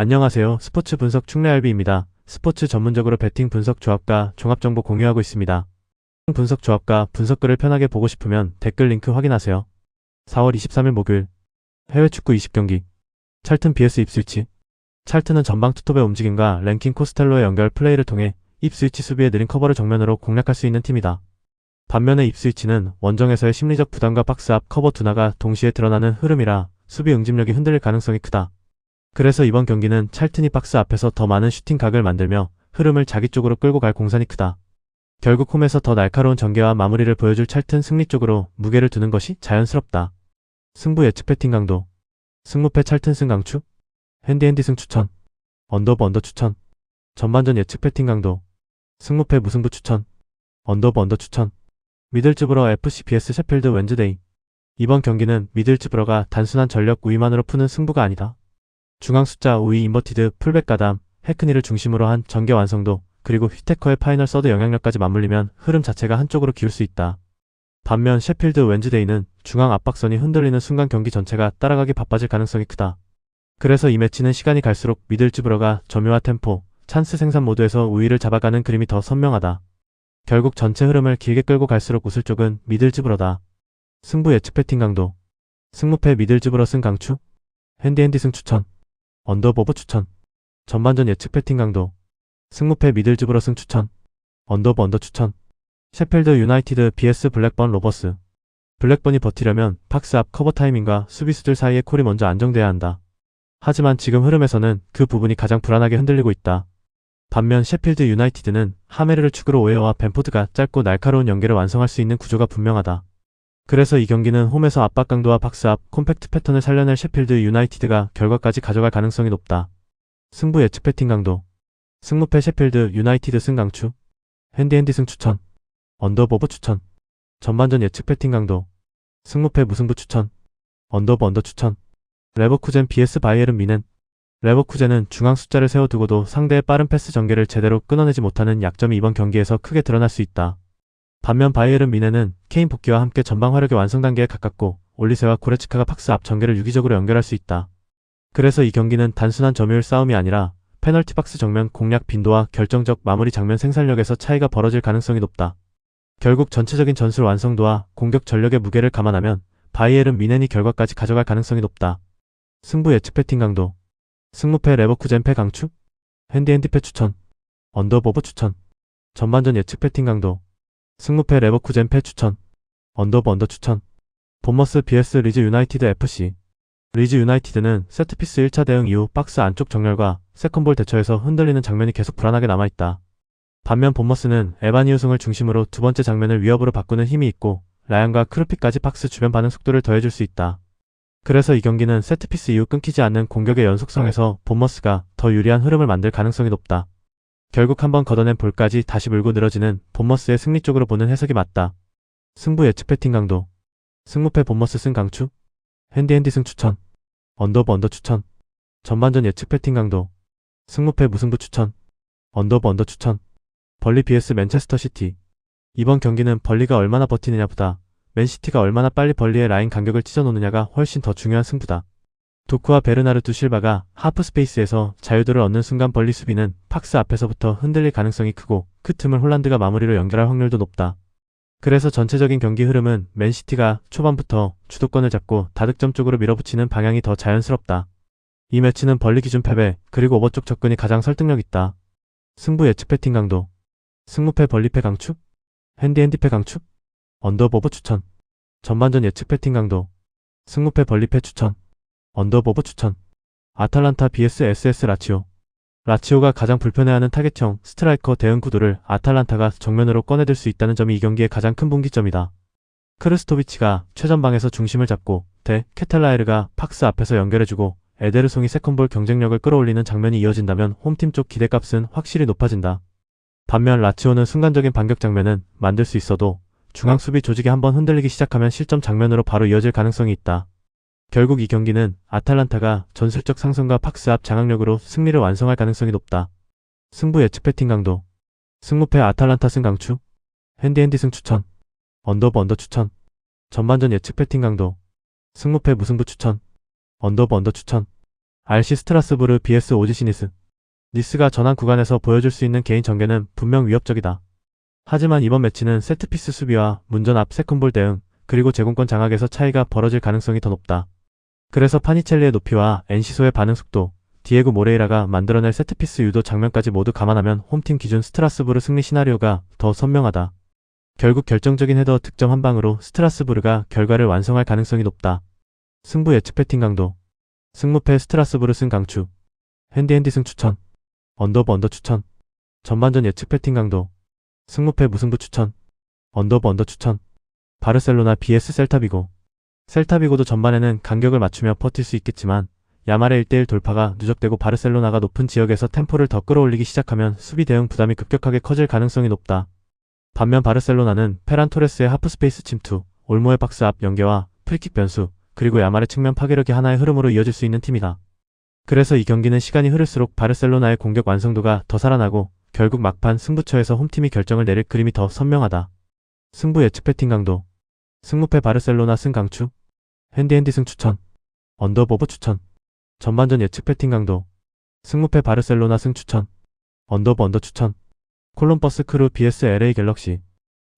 안녕하세요. 스포츠 분석 충래알비입니다. 스포츠 전문적으로 배팅 분석 조합과 종합정보 공유하고 있습니다. 분석 조합과 분석글을 편하게 보고 싶으면 댓글 링크 확인하세요. 4월 23일 목요일 해외 축구 20경기 찰튼 vs 입스위치. 찰튼은 전방 투톱의 움직임과 랭킹 코스텔로의 연결 플레이를 통해 입스위치 수비의 느린 커버를 정면으로 공략할 수 있는 팀이다. 반면에 입스위치는 원정에서의 심리적 부담과 박스 앞 커버 둔화가 동시에 드러나는 흐름이라 수비 응집력이 흔들릴 가능성이 크다. 그래서 이번 경기는 찰튼이 박스 앞에서 더 많은 슈팅 각을 만들며 흐름을 자기 쪽으로 끌고 갈 공산이 크다. 결국 홈에서 더 날카로운 전개와 마무리를 보여줄 찰튼 승리 쪽으로 무게를 두는 것이 자연스럽다. 승부 예측 배팅 강도. 승무패 찰튼 승 강추. 핸디핸디 승 추천. 언더브 언더 추천. 전반전 예측 배팅 강도. 승무패 무승부 추천. 언더브 언더 추천. 미들즈브러 FC vs 셰필드 웬즈데이. 이번 경기는 미들즈브러가 단순한 전력 우위만으로 푸는 승부가 아니다. 중앙 숫자 우위 인버티드 풀백 가담, 해크니를 중심으로 한 전개 완성도, 그리고 휘테커의 파이널 서드 영향력까지 맞물리면 흐름 자체가 한쪽으로 기울 수 있다. 반면 셰필드 웬즈데이는 중앙 압박선이 흔들리는 순간 경기 전체가 따라가기 바빠질 가능성이 크다. 그래서 이 매치는 시간이 갈수록 미들즈브러가 점유와 템포, 찬스 생산 모드에서 우위를 잡아가는 그림이 더 선명하다. 결국 전체 흐름을 길게 끌고 갈수록 웃을 쪽은 미들즈브러다. 승부 예측 배팅 강도. 승무패 미들즈브러 승 강추. 핸디핸디 승 추천. 언더버버 추천. 전반전 예측 배팅 강도. 승무패 미들즈브러 승 추천. 언더버 언더 추천. 셰필드 유나이티드 vs 블랙번 로버스. 블랙번이 버티려면 박스 앞 커버 타이밍과 수비수들 사이의 콜이 먼저 안정돼야 한다. 하지만 지금 흐름에서는 그 부분이 가장 불안하게 흔들리고 있다. 반면 셰필드 유나이티드는 하메르를 축으로 오웨어와 벤포드가 짧고 날카로운 연계를 완성할 수 있는 구조가 분명하다. 그래서 이 경기는 홈에서 압박 강도와 박스 앞 콤팩트 패턴을 살려낼 셰필드 유나이티드가 결과까지 가져갈 가능성이 높다. 승부 예측 배팅 강도. 승무패 셰필드 유나이티드 승 강추. 핸디핸디 승 추천. 언더버브 추천. 전반전 예측 배팅 강도. 승무패 무승부 추천. 언더버 언더 추천. 레버쿠젠 vs 바이에른 뮌헨. 레버쿠젠은 중앙 숫자를 세워두고도 상대의 빠른 패스 전개를 제대로 끊어내지 못하는 약점이 이번 경기에서 크게 드러날 수 있다. 반면 바이에른 뮌헨은 케인 복귀와 함께 전방 화력의 완성 단계에 가깝고 올리세와 고레츠카가 박스 앞 전개를 유기적으로 연결할 수 있다. 그래서 이 경기는 단순한 점유율 싸움이 아니라 페널티 박스 정면 공략 빈도와 결정적 마무리 장면 생산력에서 차이가 벌어질 가능성이 높다. 결국 전체적인 전술 완성도와 공격 전력의 무게를 감안하면 바이에른 뮌헨이 결과까지 가져갈 가능성이 높다. 승부 예측 배팅 강도. 승무패 레버쿠젠 패 강추. 핸디핸디 패 추천. 언더버버 추천. 전반전 예측 배팅 강도. 승무패 레버쿠젠 패 추천. 언더버 언더 추천. 본머스 vs 리즈 유나이티드 FC. 리즈 유나이티드는 세트피스 1차 대응 이후 박스 안쪽 정렬과 세컨볼 대처에서 흔들리는 장면이 계속 불안하게 남아있다. 반면 본머스는 에반 이우승을 중심으로 두 번째 장면을 위협으로 바꾸는 힘이 있고 라얀과 크루피까지 박스 주변 반응 속도를 더해줄 수 있다. 그래서 이 경기는 세트피스 이후 끊기지 않는 공격의 연속성에서 본머스가 더 유리한 흐름을 만들 가능성이 높다. 결국 한번 걷어낸 볼까지 다시 물고 늘어지는 본머스의 승리 쪽으로 보는 해석이 맞다. 승부 예측 배팅 강도. 승무패 본머스 승 강추. 핸디핸디 승 추천. 언더버 언더 추천. 전반전 예측 배팅 강도. 승무패 무승부 추천. 언더버 언더 추천. 벌리 vs 맨체스터 시티. 이번 경기는 벌리가 얼마나 버티느냐보다 맨시티가 얼마나 빨리 벌리의 라인 간격을 찢어놓느냐가 훨씬 더 중요한 승부다. 도쿠와 베르나르두 실바가 하프 스페이스에서 자유도를 얻는 순간 벌리 수비는 박스 앞에서부터 흔들릴 가능성이 크고 그 틈을 홀란드가 마무리로 연결할 확률도 높다. 그래서 전체적인 경기 흐름은 맨시티가 초반부터 주도권을 잡고 다득점 쪽으로 밀어붙이는 방향이 더 자연스럽다. 이 매치는 벌리 기준 패배 그리고 오버 쪽 접근이 가장 설득력 있다. 승부 예측 배팅 강도. 승무패 벌리 패 강추. 핸디핸디 패 강추. 언더버버 추천. 전반전 예측 배팅 강도. 승무패 벌리 패 추천. 언더버버 추천. 아탈란타 vs SS 라치오. 라치오가 가장 불편해하는 타겟형 스트라이커 대응 구도를 아탈란타가 정면으로 꺼내들 수 있다는 점이 이 경기의 가장 큰 분기점이다. 크르스토비치가 최전방에서 중심을 잡고 케텔라에르가 박스 앞에서 연결해주고 에데르송이 세컨볼 경쟁력을 끌어올리는 장면이 이어진다면 홈팀 쪽 기대값은 확실히 높아진다. 반면 라치오는 순간적인 반격 장면은 만들 수 있어도 중앙 수비 조직이 한번 흔들리기 시작하면 실점 장면으로 바로 이어질 가능성이 있다. 결국 이 경기는 아탈란타가 전술적 상승과 박스 앞 장악력으로 승리를 완성할 가능성이 높다. 승부 예측 배팅 강도. 승무패 아탈란타 승 강추. 핸디핸디 승 추천. 언더버 언더 추천. 전반전 예측 배팅 강도. 승무패 무승부 추천. 언더버 언더 추천. RC 스트라스부르 vs 오지 니스. 니스가 전환 구간에서 보여줄 수 있는 개인 전개는 분명 위협적이다. 하지만 이번 매치는 세트피스 수비와 문전 앞 세컨볼 대응, 그리고 제공권 장악에서 차이가 벌어질 가능성이 더 높다. 그래서 파니첼리의 높이와 엔시소의 반응 속도, 디에고 모레이라가 만들어낼 세트피스 유도 장면까지 모두 감안하면 홈팀 기준 스트라스부르 승리 시나리오가 더 선명하다. 결국 결정적인 헤더 득점 한 방으로 스트라스부르가 결과를 완성할 가능성이 높다. 승부 예측 배팅 강도. 승무패 스트라스부르 승 강추. 핸디핸디 승 추천. 언더버 언더 추천. 전반전 예측 배팅 강도. 승무패 무승부 추천. 언더버 언더 추천. 바르셀로나 vs 셀타비고. 셀타비고도 전반에는 간격을 맞추며 버틸 수 있겠지만 야말의 1대1 돌파가 누적되고 바르셀로나가 높은 지역에서 템포를 더 끌어올리기 시작하면 수비 대응 부담이 급격하게 커질 가능성이 높다. 반면 바르셀로나는 페란 토레스의 하프스페이스 침투, 올모의 박스 앞 연계와 프리킥 변수, 그리고 야말의 측면 파괴력이 하나의 흐름으로 이어질 수 있는 팀이다. 그래서 이 경기는 시간이 흐를수록 바르셀로나의 공격 완성도가 더 살아나고 결국 막판 승부처에서 홈팀이 결정을 내릴 그림이 더 선명하다. 승부 예측 배팅 강도. 승무패 바르셀로나 승 강추. 핸디핸디 승 추천. 언더버버 추천. 전반전 예측 배팅 강도. 승무패 바르셀로나 승 추천. 언더버 언더 추천. 콜럼버스 크루 vs LA 갤럭시.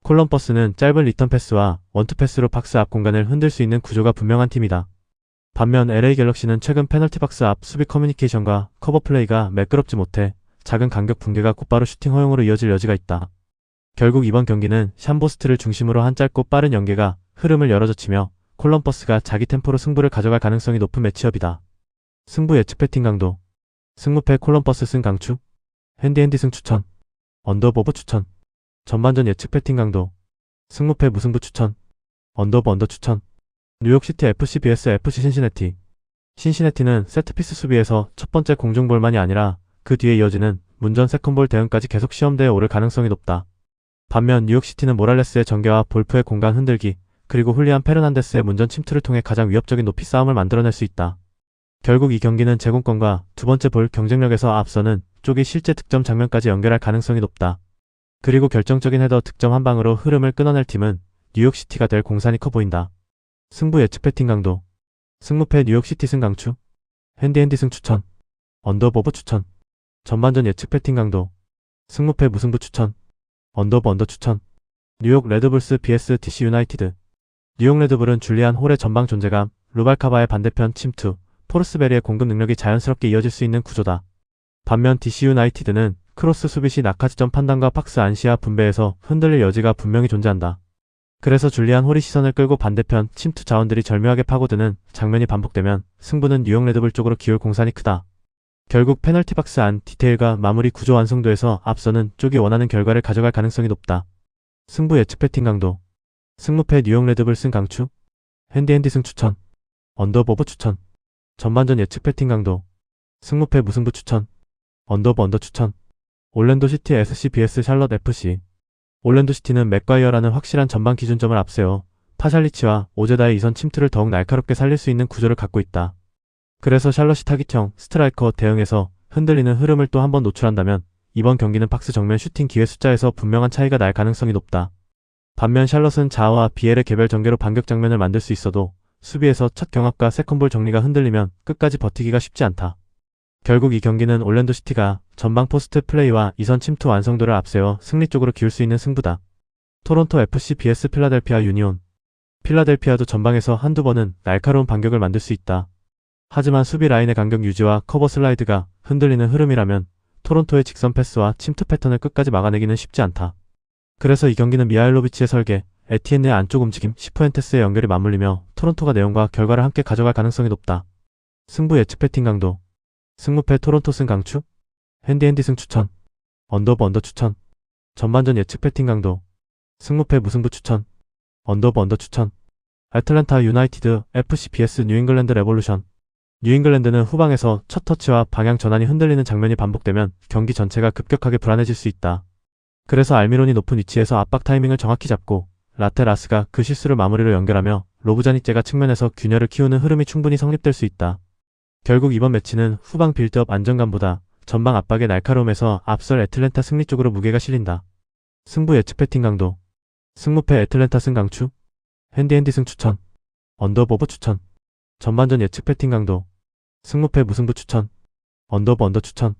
콜럼버스는 짧은 리턴 패스와 원투 패스로 박스 앞 공간을 흔들 수 있는 구조가 분명한 팀이다. 반면 LA 갤럭시는 최근 페널티 박스 앞 수비 커뮤니케이션과 커버 플레이가 매끄럽지 못해 작은 간격 붕괴가 곧바로 슈팅 허용으로 이어질 여지가 있다. 결국 이번 경기는 샴보스트를 중심으로 한 짧고 빠른 연계가 흐름을 열어젖히며 콜럼버스가 자기 템포로 승부를 가져갈 가능성이 높은 매치업이다. 승부 예측 배팅 강도. 승무패 콜럼버스 승 강추. 핸디핸디 승 추천. 언더버버 추천. 전반전 예측 배팅 강도. 승무패 무승부 추천. 언더버 언더 추천. 뉴욕시티 FC vs FC 신시내티. 신시내티는 세트피스 수비에서 첫 번째 공중볼만이 아니라 그 뒤에 이어지는 문전 세컨볼 대응까지 계속 시험대에 오를 가능성이 높다. 반면 뉴욕시티는 모랄레스의 전개와 볼프의 공간 흔들기, 그리고 훌리안 페르난데스의 문전 침투를 통해 가장 위협적인 높이 싸움을 만들어낼 수 있다. 결국 이 경기는 제공권과 두 번째 볼 경쟁력에서 앞서는 쪽이 실제 득점 장면까지 연결할 가능성이 높다. 그리고 결정적인 헤더 득점 한 방으로 흐름을 끊어낼 팀은 뉴욕시티가 될 공산이 커 보인다. 승부 예측 배팅 강도. 승무패 뉴욕시티 승 강추. 핸디핸디 승 추천. 언더버버 추천. 전반전 예측 배팅 강도. 승무패 무승부 추천. 언더버 언더 추천. 뉴욕 레드불스 vs DC 유나이티드. 뉴욕 레드불은 줄리안 홀의 전방 존재감, 루발카바의 반대편 침투, 포르스베리의 공급 능력이 자연스럽게 이어질 수 있는 구조다. 반면 DC 유나이티드는 크로스 수비 시 낙하지점 판단과 박스 안시아 분배에서 흔들릴 여지가 분명히 존재한다. 그래서 줄리안 홀이 시선을 끌고 반대편 침투 자원들이 절묘하게 파고드는 장면이 반복되면 승부는 뉴욕 레드불 쪽으로 기울 공산이 크다. 결국 페널티 박스 안 디테일과 마무리 구조 완성도에서 앞서는 쪽이 원하는 결과를 가져갈 가능성이 높다. 승부 예측 배팅 강도. 승무패 뉴욕 레드불 승 강추. 핸디핸디 승 추천. 언더버버 추천. 전반전 예측 배팅 강도. 승무패 무승부 추천. 언더버 언더 추천. 올랜도 시티 SC vs 샬럿 FC. 올랜도 시티는 맥과이어라는 확실한 전방 기준점을 앞세워 파샬리치와 오제다의 이선 침투를 더욱 날카롭게 살릴 수 있는 구조를 갖고 있다. 그래서 샬럿이 타깃형 스트라이커 대응에서 흔들리는 흐름을 또 한 번 노출한다면 이번 경기는 박스 정면 슈팅 기회 숫자에서 분명한 차이가 날 가능성이 높다. 반면 샬럿은 자아와 비엘의 개별 전개로 반격 장면을 만들 수 있어도 수비에서 첫 경합과 세컨볼 정리가 흔들리면 끝까지 버티기가 쉽지 않다. 결국 이 경기는 올랜도 시티가 전방 포스트 플레이와 이선 침투 완성도를 앞세워 승리 쪽으로 기울 수 있는 승부다. 토론토 FC vs 필라델피아 유니온. 필라델피아도 전방에서 한두 번은 날카로운 반격을 만들 수 있다. 하지만 수비 라인의 간격 유지와 커버 슬라이드가 흔들리는 흐름이라면 토론토의 직선 패스와 침투 패턴을 끝까지 막아내기는 쉽지 않다. 그래서 이 경기는 미하일로비치의 설계, 에티엔의 안쪽 움직임, 시푸엔테스의 연결이 맞물리며 토론토가 내용과 결과를 함께 가져갈 가능성이 높다. 승부 예측 배팅 강도. 승무패 토론토 승 강추. 핸디핸디 승 추천. 언더버 언더 추천. 전반전 예측 배팅 강도. 승무패 무승부 추천. 언더버 언더 추천. 애틀랜타 유나이티드 FC vs 뉴잉글랜드 레볼루션. 뉴잉글랜드는 후방에서 첫 터치와 방향 전환이 흔들리는 장면이 반복되면 경기 전체가 급격하게 불안해질 수 있다. 그래서 알미론이 높은 위치에서 압박 타이밍을 정확히 잡고 라테라스가 그 실수를 마무리로 연결하며 로브자니제가 측면에서 균열을 키우는 흐름이 충분히 성립될 수 있다. 결국 이번 매치는 후방 빌드업 안정감보다 전방 압박의 날카로움에서 앞설 애틀랜타 승리 쪽으로 무게가 실린다. 승부 예측 배팅 강도. 승무패 애틀랜타 승 강추. 핸디핸디 승 추천. 언더버버 추천. 전반전 예측 배팅 강도. 승무패 무승부 추천. 언더 추천.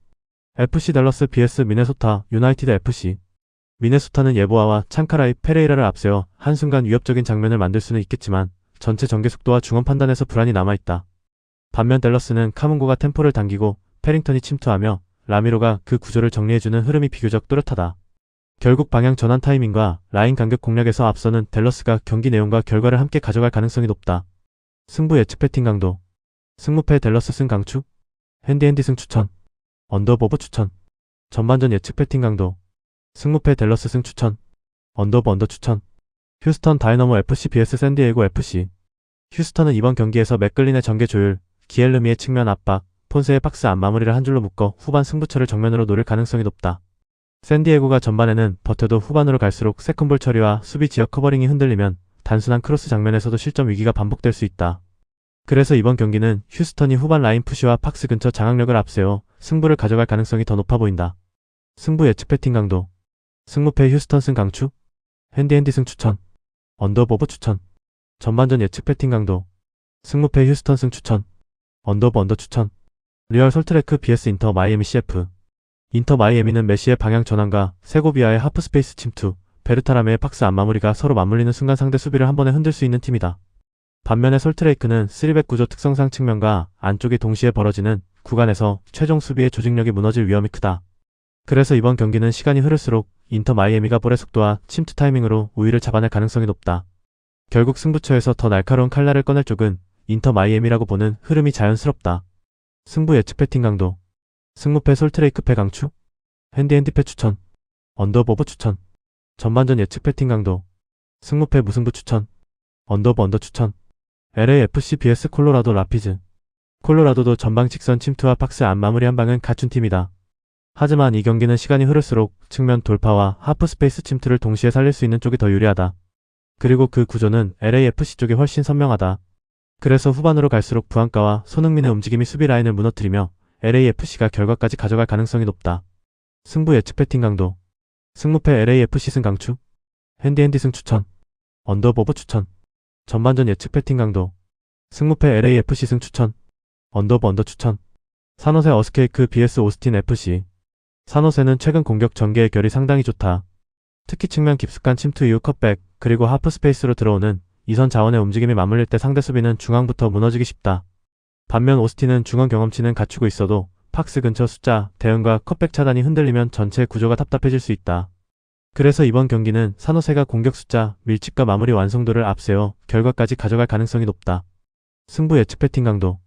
FC 댈러스 vs 미네소타 유나이티드 FC. 미네소타는 예보아와 창카라이 페레이라를 앞세워 한순간 위협적인 장면을 만들 수는 있겠지만 전체 전개 속도와 중원 판단에서 불안이 남아있다. 반면 댈러스는 카문고가 템포를 당기고 패링턴이 침투하며 라미로가 그 구조를 정리해주는 흐름이 비교적 뚜렷하다. 결국 방향 전환 타이밍과 라인 간격 공략에서 앞서는 댈러스가 경기 내용과 결과를 함께 가져갈 가능성이 높다. 승부 예측 배팅 강도. 승무패 댈러스 승 강추. 핸디핸디 승 추천. 언더버버 추천. 전반전 예측 배팅 강도. 승무패 댈러스 승 추천. 언더 추천. 휴스턴 다이너모 FC vs 샌디에고 FC. 휴스턴은 이번 경기에서 맥글린의 전개 조율, 기엘르미의 측면 압박, 폰세의 박스 안 마무리를 한 줄로 묶어 후반 승부처를 정면으로 노릴 가능성이 높다. 샌디에고가 전반에는 버텨도 후반으로 갈수록 세컨볼 처리와 수비 지역 커버링이 흔들리면 단순한 크로스 장면에서도 실점 위기가 반복될 수 있다. 그래서 이번 경기는 휴스턴이 후반 라인 푸시와 박스 근처 장악력을 앞세워 승부를 가져갈 가능성이 더 높아 보인다. 승부 예측 배팅 강도. 승무패 휴스턴 승 강추. 핸디핸디 승 추천. 언더버버 추천. 전반전 예측 배팅 강도. 승무패 휴스턴 승 추천. 언더 추천. 리얼 솔트레크 vs 인터 마이애미 CF. 인터 마이애미는 메시의 방향 전환과 세고비아의 하프스페이스 침투, 베르타라메의 박스 안 마무리가 서로 맞물리는 순간 상대 수비를 한 번에 흔들 수 있는 팀이다. 반면에 솔트레이크는 3백 구조 특성상 측면과 안쪽이 동시에 벌어지는 구간에서 최종 수비의 조직력이 무너질 위험이 크다. 그래서 이번 경기는 시간이 흐를수록 인터 마이애미가 볼의 속도와 침투 타이밍으로 우위를 잡아낼 가능성이 높다. 결국 승부처에서 더 날카로운 칼날을 꺼낼 쪽은 인터 마이애미라고 보는 흐름이 자연스럽다. 승부 예측 배팅 강도. 승무패 솔트레이크 패 강추. 핸디핸디 패 추천. 언더버버 추천. 전반전 예측 배팅 강도. 승무패 무승부 추천. 언더 추천. LAFC vs 콜로라도 라피즈. 콜로라도도 전방 직선 침투와 박스 안 마무리 한 방은 갖춘 팀이다. 하지만 이 경기는 시간이 흐를수록 측면 돌파와 하프 스페이스 침투를 동시에 살릴 수 있는 쪽이 더 유리하다. 그리고 그 구조는 LAFC 쪽이 훨씬 선명하다. 그래서 후반으로 갈수록 부안가와 손흥민의 움직임이 수비 라인을 무너뜨리며 LAFC가 결과까지 가져갈 가능성이 높다. 승부 예측 배팅 강도. 승무패 LAFC 승 강추. 핸디핸디 승 추천. 언더버버 추천. 전반전 예측 배팅 강도. 승무패 LAFC 승 추천. 언더 추천. 산호세 어스케이크 vs 오스틴 FC. 산호세는 최근 공격 전개의 결이 상당히 좋다. 특히 측면 깊숙한 침투 이후 컷백, 그리고 하프 스페이스로 들어오는 이선 자원의 움직임이 맞물릴 때 상대 수비는 중앙부터 무너지기 쉽다. 반면 오스틴은 중원 경험치는 갖추고 있어도 박스 근처 숫자, 대응과 컷백 차단이 흔들리면 전체 구조가 답답해질 수 있다. 그래서 이번 경기는 산호세가 공격 숫자, 밀집과 마무리 완성도를 앞세워 결과까지 가져갈 가능성이 높다. 승부 예측 배팅 강도.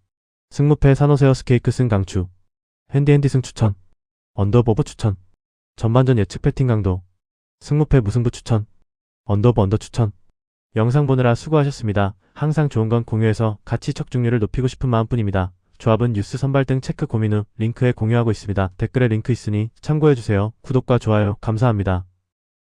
승무패 산호세 어스케이크 승 강추. 핸디핸디 승 추천. 언더버버 추천. 전반전 예측 배팅 강도. 승무패 무승부 추천. 언더 추천. 영상 보느라 수고하셨습니다. 항상 좋은 건 공유해서 가치 척중률을 높이고 싶은 마음뿐입니다. 조합은 뉴스 선발 등 체크 고민 후 링크에 공유하고 있습니다. 댓글에 링크 있으니 참고해주세요. 구독과 좋아요 감사합니다.